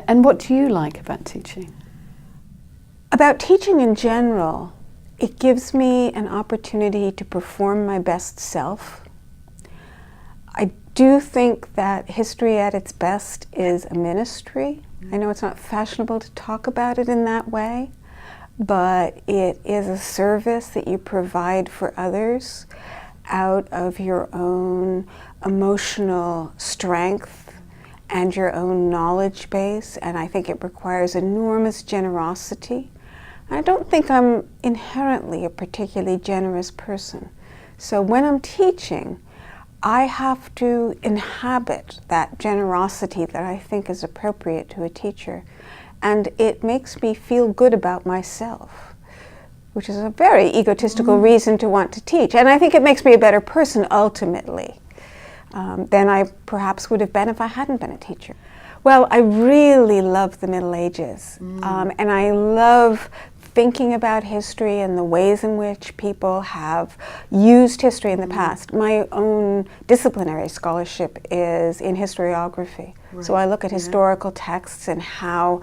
And what do you like about teaching? About teaching in general, it gives me an opportunity to perform my best self. I do think that history at its best is a ministry. I know it's not fashionable to talk about it in that way, but it is a service that you provide for others out of your own emotional strength and your own knowledge base, and I think it requires enormous generosity. I don't think I'm inherently a particularly generous person. So when I'm teaching, I have to inhabit that generosity that I think is appropriate to a teacher. And it makes me feel good about myself, which is a very egotistical reason to want to teach. And I think it makes me a better person ultimately than I perhaps would have been if I hadn't been a teacher. Well, I really love the Middle Ages. And I love thinking about history and the ways in which people have used history in the past. My own disciplinary scholarship is in historiography. Right. So I look at historical texts and how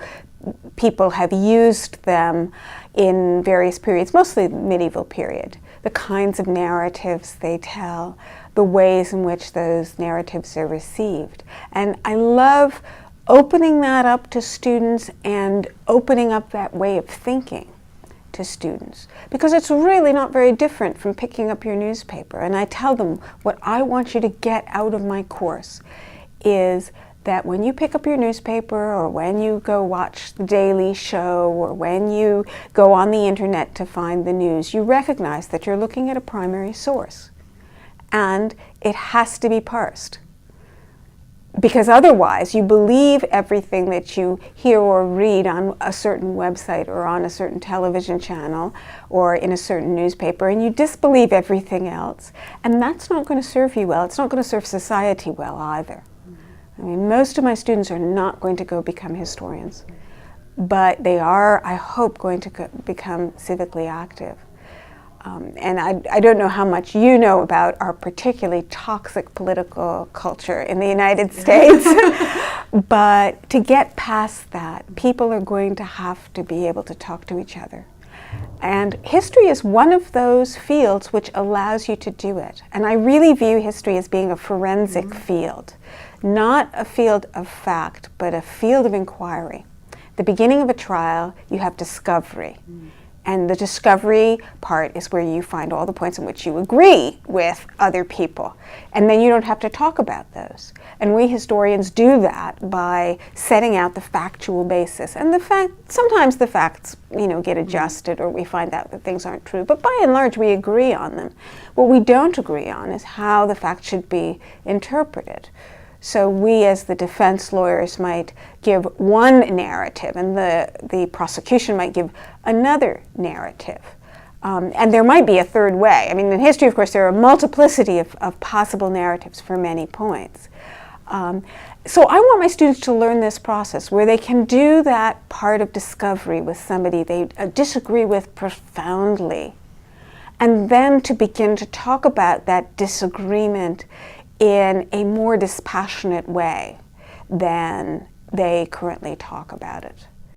people have used them in various periods, mostly the medieval period, the kinds of narratives they tell, the ways in which those narratives are received. And I love opening that up to students and opening up that way of thinking to students, because it's really not very different from picking up your newspaper. And I tell them, what I want you to get out of my course is that when you pick up your newspaper, or when you go watch The Daily Show, or when you go on the internet to find the news, you recognize that you're looking at a primary source, and it has to be parsed. Because otherwise, you believe everything that you hear or read on a certain website or on a certain television channel or in a certain newspaper, and you disbelieve everything else. And that's not going to serve you well. It's not going to serve society well either. I mean, most of my students are not going to go become historians, but they are, I hope, going to become civically active. And I don't know how much you know about our particularly toxic political culture in the United States, but to get past that, people are going to have to be able to talk to each other. And history is one of those fields which allows you to do it. And I really view history as being a forensic field, not a field of fact, but a field of inquiry. The beginning of a trial, you have discovery. And the discovery part is where you find all the points in which you agree with other people. And then you don't have to talk about those. And we historians do that by setting out the factual basis. And sometimes the facts, get adjusted, or we find out that things aren't true. But by and large, we agree on them. What we don't agree on is how the facts should be interpreted. So we, as the defense lawyers, might give one narrative, and the prosecution might give another narrative. And there might be a third way. I mean, in history, of course, there are a multiplicity of possible narratives for many points. So I want my students to learn this process where they can do that part of discovery with somebody they disagree with profoundly, and then to begin to talk about that disagreement in a more dispassionate way than they currently talk about it.